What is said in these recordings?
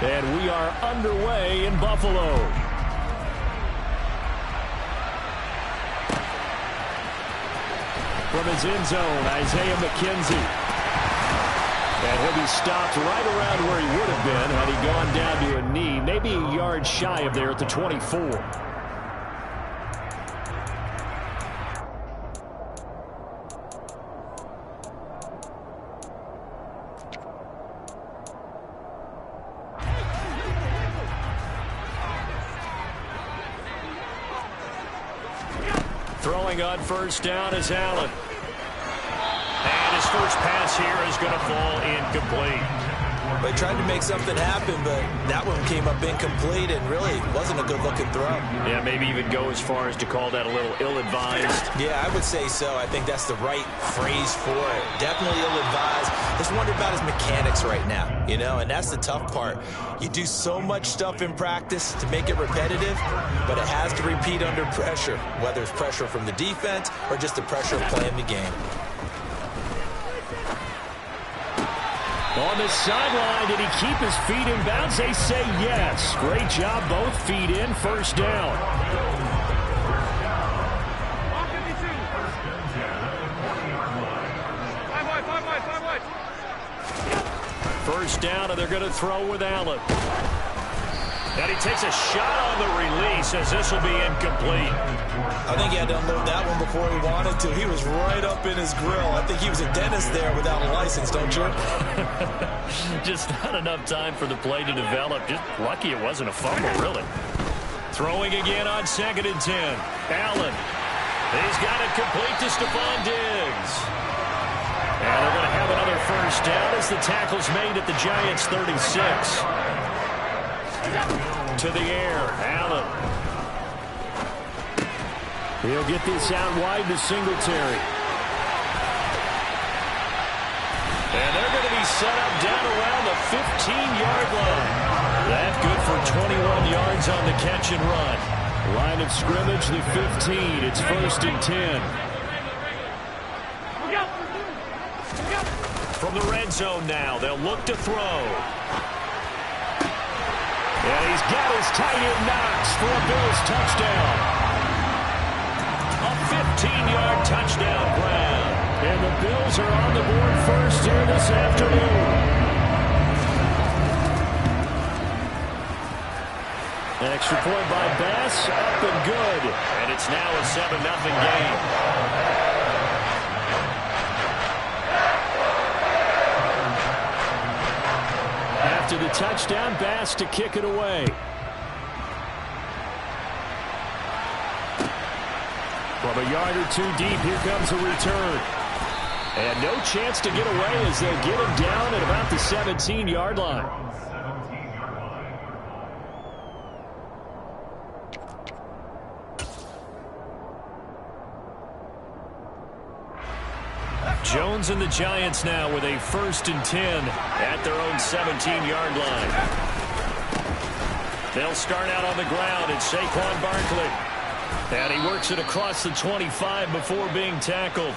And we are underway in Buffalo. From his end zone, Isaiah McKenzie. And he'll be stopped right around where he would have been had he gone down to a knee, maybe a yard shy of there at the 24. Throwing on first down is Allen. And his first pass here is going to fall incomplete. They tried to make something happen, but that one came up incomplete and really wasn't a good-looking throw. Yeah, maybe even go as far as to call that a little ill-advised. Yeah, I would say so. I think that's the right phrase for it. Definitely ill-advised. Just wonder about his mechanics right now, you know, and that's the tough part. You do so much stuff in practice to make it repetitive, but it has to repeat under pressure, whether it's pressure from the defense or just the pressure of playing the game. On the sideline, did he keep his feet in bounds? They say yes. Great job, both feet in, first down. First down, and they're going to throw with Allen. And he takes a shot on the release as this will be incomplete. I think he had to unload that one before he wanted to. He was right up in his grill. I think he was a dentist there without a license, don't you? Just not enough time for the play to develop. Just lucky it wasn't a fumble, really. Throwing again on 2nd and 10. Allen. He's got it complete to Stephon Diggs. And they're going to have another first down as the tackle's made at the Giants' 36. To the air, Allen. He'll get this out wide to Singletary. And they're going to be set up down around the 15-yard line. That good for 21 yards on the catch and run. Line of scrimmage, the 15. It's 1st and 10. From the red zone now, they'll look to throw. And he's got his tight end Knox for a Bills touchdown. A 15-yard touchdown grab. And the Bills are on the board first here this afternoon. An extra point by Bass, up and good. And it's now a 7-0 game. After the touchdown, Bass to kick it away. From a yard or two deep, here comes a return. And no chance to get away as they'll get him down at about the 17-yard line. Jones and the Giants now with a 1st and 10 at their own 17-yard line. They'll start out on the ground. It's Saquon Barkley. And he works it across the 25 before being tackled.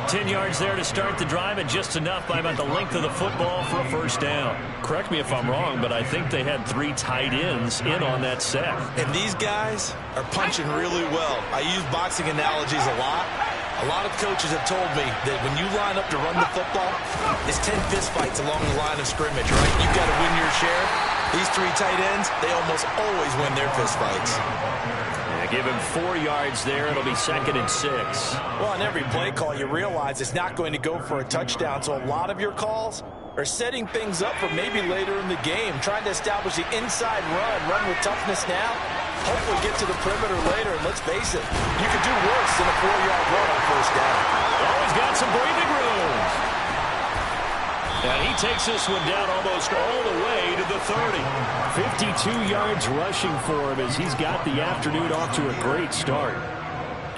10 yards there to start the drive, and just enough by about the length of the football for a first down. Correct me if I'm wrong, but I think they had 3 tight ends in on that set. And these guys are punching really well. I use boxing analogies a lot. A lot of coaches have told me that when you line up to run the football, it's 10 fistfights along the line of scrimmage, right? You've got to win your share. These 3 tight ends, they almost always win their fistfights. Give him 4 yards there. It'll be 2nd and 6. Well, on every play call, you realize it's not going to go for a touchdown. So a lot of your calls are setting things up for maybe later in the game, trying to establish the inside run with toughness now. Hopefully get to the perimeter later. And let's face it, you could do worse than a 4-yard run on first down. Oh, he's got some breathing room. And he takes this one down almost all the way to the 30. 52 yards rushing for him as he's got the afternoon off to a great start.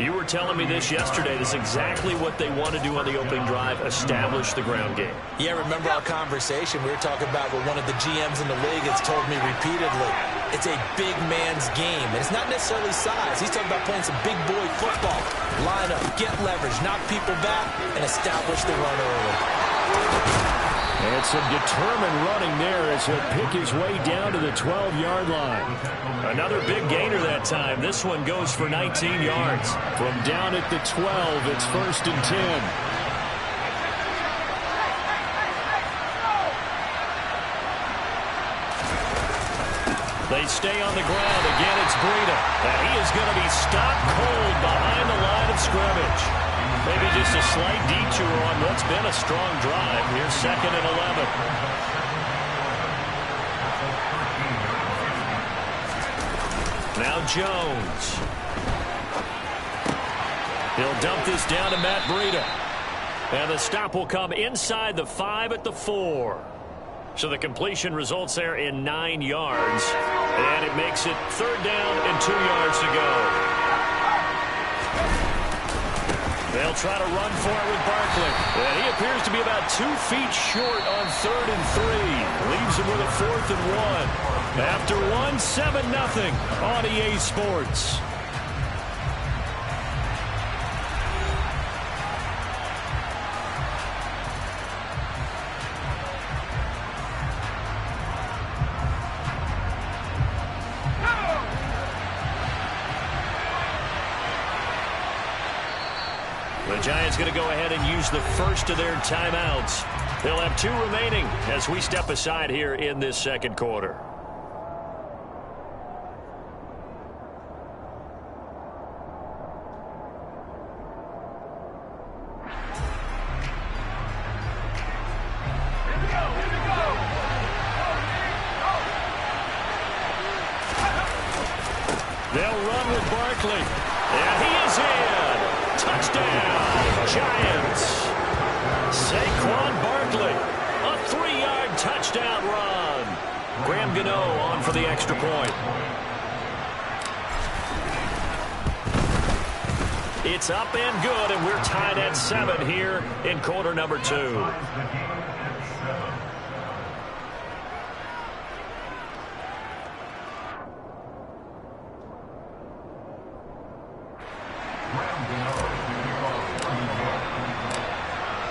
You were telling me this yesterday. This is exactly what they want to do on the opening drive, establish the ground game. Yeah, remember our conversation? We were talking about what one of the GMs in the league has told me repeatedly. It's a big man's game. And it's not necessarily size. He's talking about playing some big boy football. Line up, get leverage, knock people back, and establish the run early. And some determined running there as he'll pick his way down to the 12-yard line. Another big gainer that time. This one goes for 19 yards. From down at the 12, it's 1st and 10. They stay on the ground. Again, it's Breida. And he is going to be stopped cold behind the line of scrimmage. Maybe just a slight detour on what's been a strong drive. Here's 2nd and 11. Now Jones. He'll dump this down to Matt Breida. And the stop will come inside the 5 at the 4. So the completion results there in 9 yards. And it makes it 3rd down and 2 yards to go. They'll try to run for it with Barkley. And he appears to be about 2 feet short on 3rd and 3. Leaves him with a 4th and 1. After 1, 7-0 on EA Sports. The Giants going to go ahead and use the first of their timeouts. They'll have 2 remaining as we step aside here in this 2nd quarter. They'll run with Barkley. And he is in. Touchdown, Giants. Saquon Barkley, a 3-yard touchdown run. Graham Gano on for the extra point. It's up and good, and we're tied at 7 here in quarter number 2.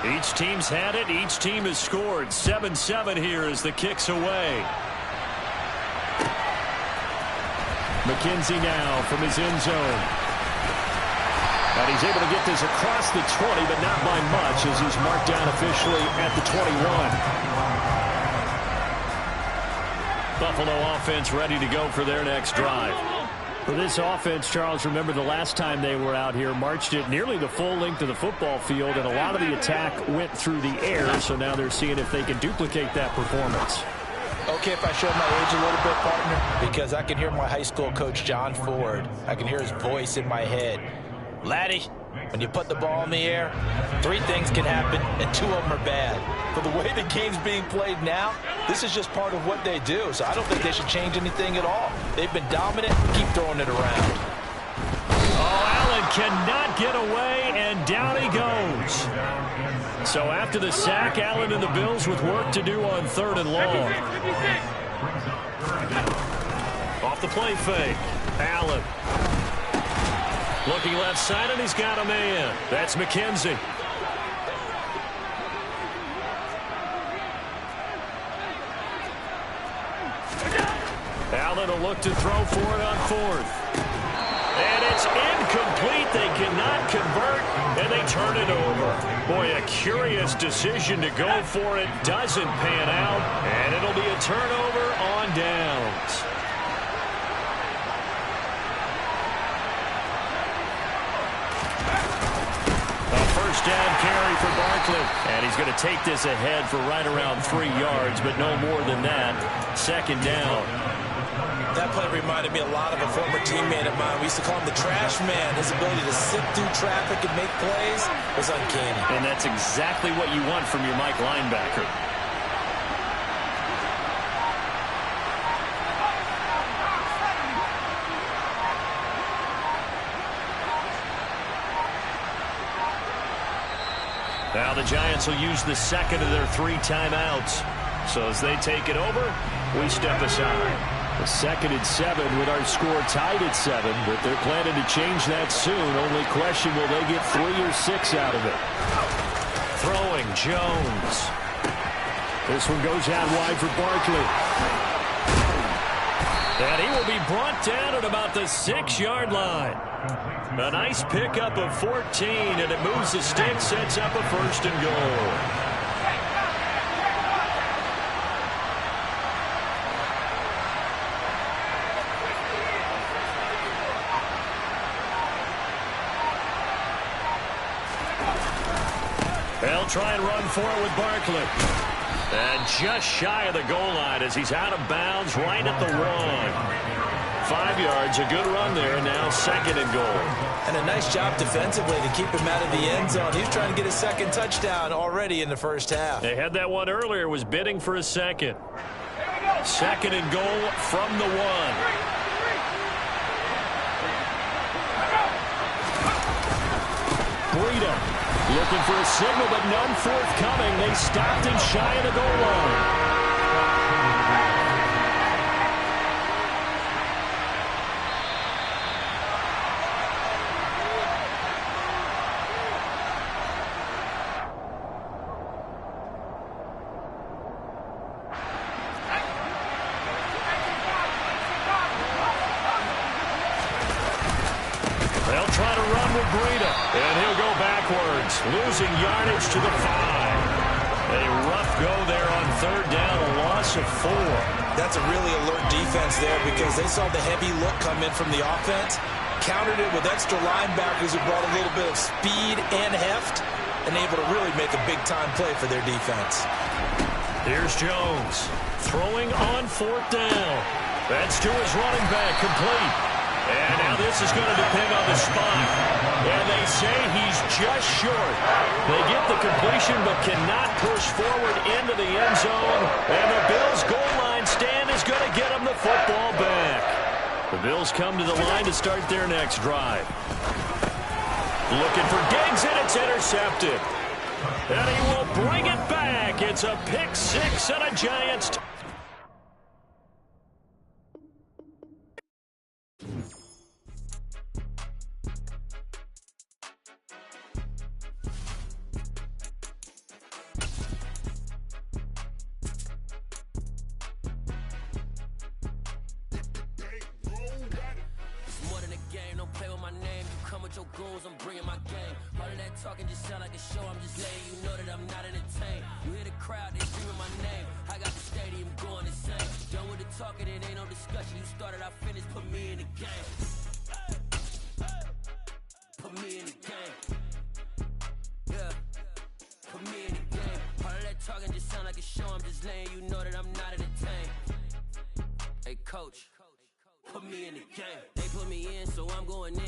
Each team's had it. Each team has scored. 7-7 here as the kick's away. McKenzie now from his end zone. And he's able to get this across the 20, but not by much as he's marked down officially at the 21. Buffalo offense ready to go for their next drive. For this offense, Charles, remember the last time they were out here, marched it nearly the full length of the football field, and a lot of the attack went through the air, so now they're seeing if they can duplicate that performance. Okay, if I show my age a little bit, partner, because I can hear my high school coach, John Ford. I can hear his voice in my head. Laddie, when you put the ball in the air, 3 things can happen, and 2 of them are bad. For the way the game's being played now, this is just part of what they do, so I don't think they should change anything at all. They've been dominant. Keep throwing it around. Oh, Allen cannot get away, and down he goes. So after the sack, Allen and the Bills with work to do on 3rd and long. Off the play fake, Allen. Looking left side, and he's got a man. That's McKenzie. Allen will look to throw for it on 4th. And it's incomplete. They cannot convert, and they turn it over. Boy, a curious decision to go for it. Doesn't pan out, and it'll be a turnover on downs. First down carry for Barkley. And he's going to take this ahead for right around 3 yards, but no more than that. 2nd down. That play reminded me a lot of a former teammate of mine. We used to call him the trash man. His ability to sit through traffic and make plays was uncanny. And that's exactly what you want from your Mike linebacker. Now the Giants will use the 2nd of their 3 timeouts. So as they take it over, we step aside. The 2nd and 7 with our score tied at 7, but they're planning to change that soon. Only question, will they get 3 or 6 out of it? Throwing Jones. This one goes out wide for Barkley. And he will be brought down at about the 6-yard line. A nice pickup of 14, and it moves the stick, sets up a 1st and goal. They'll try and run for it with Barkley. And just shy of the goal line as he's out of bounds right at the 1. 5 yards, a good run there, and now 2nd and goal. And a nice job defensively to keep him out of the end zone. He's trying to get a 2nd touchdown already in the first half. They had that one earlier, was bidding for a 2nd. 2nd and goal from the 1. Breida looking for a signal, but none forthcoming. They stopped him shy of the goal line. They'll try to run with Breida, and he'll go backwards, losing yardage to the 5. A rough go there on 3rd down, a loss of 4. That's a really alert defense there because they saw the heavy look come in from the offense, countered it with extra linebackers who brought a little bit of speed and heft, and able to really make a big-time play for their defense. Here's Jones, throwing on 4th down. That's to his running back, complete. And now this is going to depend on the spot. And they say he's just short. They get the completion but cannot push forward into the end zone. And the Bills' goal line stand is going to get them the football back. The Bills come to the line to start their next drive. Looking for Diggs, and it's intercepted. And he will bring it back. It's a pick 6 and a Giants. I'm bringing my game. All of that talking just sound like a show. I'm just letting you know that I'm not entertained. You hear the crowd, they screaming my name. I got the stadium going insane. Done with the talking, it ain't no discussion. You started, I finished, put me in the game. Put me in the game. Yeah. Put me in the game. All of that talking just sound like a show. I'm just letting you know that I'm not entertained. Hey, coach, put me in the game. They put me in, so I'm going in.